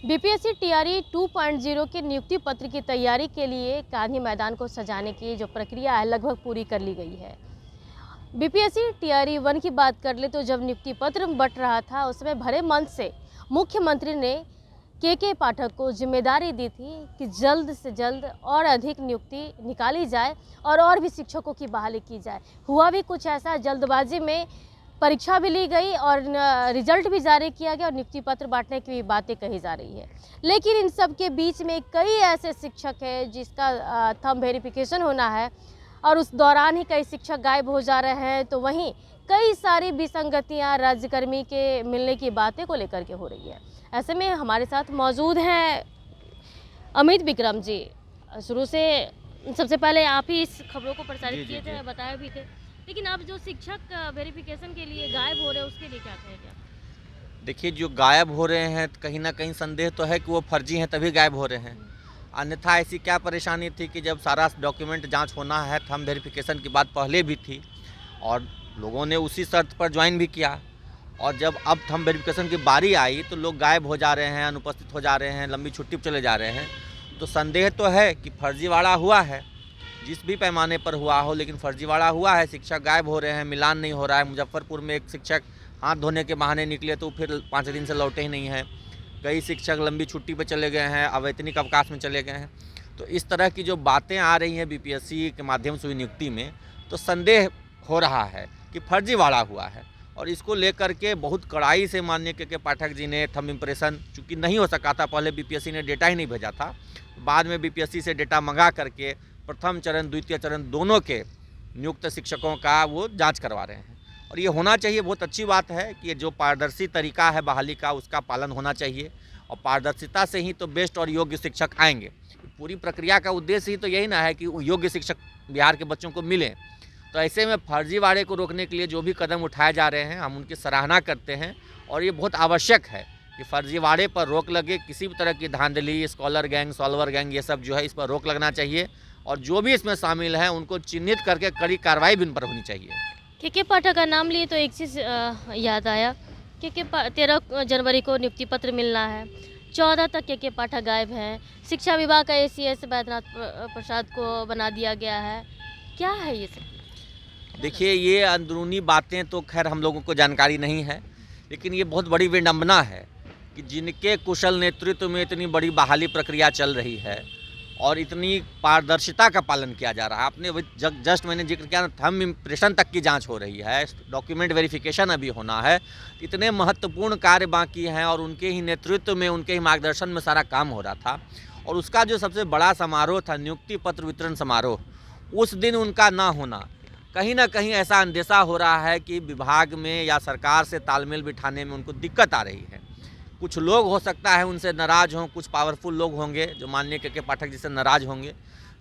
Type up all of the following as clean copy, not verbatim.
BPSC TRE 2.0 के नियुक्ति पत्र की तैयारी के लिए गांधी मैदान को सजाने की जो प्रक्रिया है लगभग पूरी कर ली गई है। बीपीएससी टीआरई 1 की बात कर ले तो जब नियुक्ति पत्र बंट रहा था उस समय भरे मन से मुख्यमंत्री ने के पाठक को जिम्मेदारी दी थी कि जल्द से जल्द और अधिक नियुक्ति निकाली जाए और भी शिक्षकों की बहाली की जाए। हुआ भी कुछ ऐसा, जल्दबाजी में परीक्षा भी ली गई और रिजल्ट भी जारी किया गया और नियुक्ति पत्र बांटने की भी बातें कही जा रही है। लेकिन इन सब के बीच में कई ऐसे शिक्षक हैं जिसका थंब वेरिफिकेशन होना है और उस दौरान ही कई शिक्षक गायब हो जा रहे हैं। तो वहीं कई सारी विसंगतियां राज्यकर्मी के मिलने की बातें को लेकर के हो रही है। ऐसे में हमारे साथ मौजूद हैं अमित विक्रम जी। शुरू से सबसे पहले आप ही इस खबरों को प्रसारित किए थे, बताए भी थे, लेकिन अब जो शिक्षक वेरिफिकेशन के लिए गायब हो रहे हैं उसके लिए क्या कहेंगे? देखिए, जो गायब हो रहे हैं कहीं ना कहीं संदेह तो है कि वो फर्जी हैं तभी गायब हो रहे हैं। अन्यथा ऐसी क्या परेशानी थी कि जब सारा डॉक्यूमेंट जांच होना है, थंब वेरिफिकेशन की बात पहले भी थी और लोगों ने उसी शर्त पर ज्वाइन भी किया, और जब अब थंब वेरिफिकेशन की बारी आई तो लोग गायब हो जा रहे हैं, अनुपस्थित हो जा रहे हैं, लंबी छुट्टी पर चले जा रहे हैं। तो संदेह तो है कि फर्जीवाड़ा हुआ है, जिस भी पैमाने पर हुआ हो, लेकिन फर्जीवाड़ा हुआ है। शिक्षक गायब हो रहे हैं, मिलान नहीं हो रहा है। मुजफ्फरपुर में एक शिक्षक हाथ धोने के बहाने निकले तो फिर 5 दिन से लौटे ही नहीं हैं। कई शिक्षक लंबी छुट्टी पर चले गए हैं, अवैतनिक अवकाश में चले गए हैं। तो इस तरह की जो बातें आ रही हैं बीपीएससी के माध्यम से हुई नियुक्ति में, तो संदेह हो रहा है कि फर्जीवाड़ा हुआ है। और इसको लेकर के बहुत कड़ाई से माननीय के पाठक जी ने थंब इम्प्रेशन, चूँकि नहीं हो सका था, पहले बीपीएससी ने डेटा ही नहीं भेजा था, बाद में बीपीएससी से डेटा मंगा करके प्रथम चरण द्वितीय चरण दोनों के नियुक्त शिक्षकों का वो जांच करवा रहे हैं। और ये होना चाहिए, बहुत अच्छी बात है कि जो पारदर्शी तरीका है बहाली का उसका पालन होना चाहिए, और पारदर्शिता से ही तो बेस्ट और योग्य शिक्षक आएंगे। पूरी प्रक्रिया का उद्देश्य ही तो यही ना है कि योग्य शिक्षक बिहार के बच्चों को मिले। तो ऐसे में फर्जीवाड़े को रोकने के लिए जो भी कदम उठाए जा रहे हैं हम उनकी सराहना करते हैं, और ये बहुत आवश्यक है कि फर्जीवाड़े पर रोक लगे। किसी भी तरह की धांधली, स्कॉलर गैंग, सॉल्वर गैंग, ये सब जो है इस पर रोक लगना चाहिए, और जो भी इसमें शामिल हैं उनको चिन्हित करके कड़ी कार्रवाई भी इन पर होनी चाहिए। के पाठक का नाम लिए तो एक चीज़ याद आया कि 13 जनवरी को नियुक्ति पत्र मिलना है, 14 तक के पाठक गायब हैं। शिक्षा विभाग का एसीएस बैद्यनाथ प्रसाद को बना दिया गया है। क्या है ये सब? देखिए, ये अंदरूनी बातें तो खैर हम लोगों को जानकारी नहीं है, लेकिन ये बहुत बड़ी विडंबना है कि जिनके कुशल नेतृत्व में इतनी बड़ी बहाली प्रक्रिया चल रही है और इतनी पारदर्शिता का पालन किया जा रहा है। आपने जस्ट मैंने जिक्र किया, थंब इम्प्रेशन तक की जांच हो रही है, डॉक्यूमेंट वेरिफिकेशन अभी होना है। इतने महत्वपूर्ण कार्य बाकी हैं और उनके ही नेतृत्व में, उनके ही मार्गदर्शन में सारा काम हो रहा था। और उसका जो सबसे बड़ा समारोह था, नियुक्ति पत्र वितरण समारोह, उस दिन उनका ना होना, कहीं ना कहीं ऐसा अंदेशा हो रहा है कि विभाग में या सरकार से तालमेल बिठाने में उनको दिक्कत आ रही है। कुछ लोग हो सकता है उनसे नाराज़ हों, कुछ पावरफुल लोग होंगे जो माननीय के पाठक जी से नाराज़ होंगे,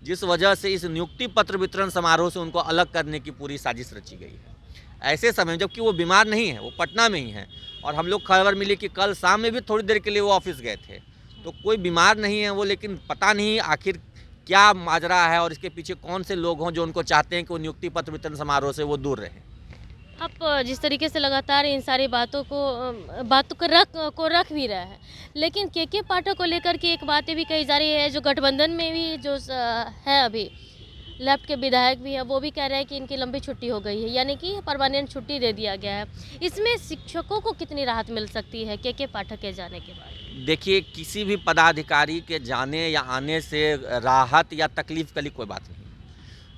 जिस वजह से इस नियुक्ति पत्र वितरण समारोह से उनको अलग करने की पूरी साजिश रची गई है। ऐसे समय जबकि वो बीमार नहीं है, वो पटना में ही हैं, और हम लोग खबर मिली कि कल शाम में भी थोड़ी देर के लिए वो ऑफिस गए थे। तो कोई बीमार नहीं है वो, लेकिन पता नहीं आखिर क्या माजरा है और इसके पीछे कौन से लोग हों जो उनको चाहते हैं कि वो नियुक्ति पत्र वितरण समारोह से वो दूर रहें। आप जिस तरीके से लगातार इन सारी बातों को रख भी रहे हैं, लेकिन के पाठक को लेकर के एक बातें भी कही जा रही है, जो गठबंधन में भी जो है अभी लेफ्ट के विधायक भी हैं, वो भी कह रहे हैं कि इनकी लंबी छुट्टी हो गई है, यानी कि परमानेंट छुट्टी दे दिया गया है। इसमें शिक्षकों को कितनी राहत मिल सकती है के पाठक के जाने के बाद? देखिए, किसी भी पदाधिकारी के जाने या आने से राहत या तकलीफ वाली कोई बात नहीं।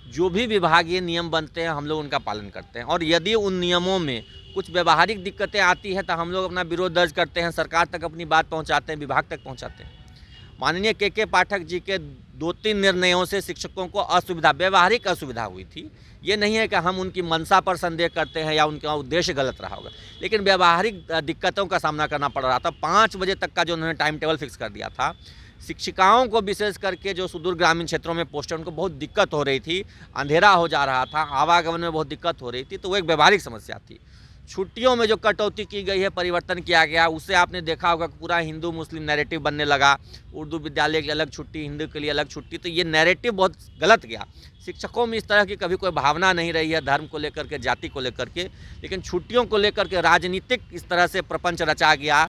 जो भी विभागीय नियम बनते हैं हम लोग उनका पालन करते हैं, और यदि उन नियमों में कुछ व्यवहारिक दिक्कतें आती हैं तो हम लोग अपना विरोध दर्ज करते हैं, सरकार तक अपनी बात पहुंचाते हैं, विभाग तक पहुंचाते हैं। माननीय के पाठक जी के 2-3 निर्णयों से शिक्षकों को असुविधा, व्यवहारिक असुविधा हुई थी। ये नहीं है कि हम उनकी मंशा पर संदेह करते हैं या उनका उद्देश्य गलत रहा होगा, लेकिन व्यवहारिक दिक्कतों का सामना करना पड़ रहा था। 5 बजे तक का जो उन्होंने टाइम टेबल फिक्स कर दिया था, शिक्षिकाओं को विशेष करके जो सुदूर ग्रामीण क्षेत्रों में पोस्ट है उनको बहुत दिक्कत हो रही थी, अंधेरा हो जा रहा था, आवागमन में बहुत दिक्कत हो रही थी, तो वो एक व्यवहारिक समस्या थी। छुट्टियों में जो कटौती की गई है, परिवर्तन किया गया, उससे आपने देखा होगा कि पूरा हिंदू मुस्लिम नैरेटिव बनने लगा। उर्दू विद्यालय की अलग छुट्टी, हिंदू के लिए अलग छुट्टी, तो ये नैरेटिव बहुत गलत गया। शिक्षकों में इस तरह की कभी कोई भावना नहीं रही है धर्म को लेकर के, जाति को लेकर के, लेकिन छुट्टियों को लेकर के राजनीतिक इस तरह से प्रपंच रचा गया।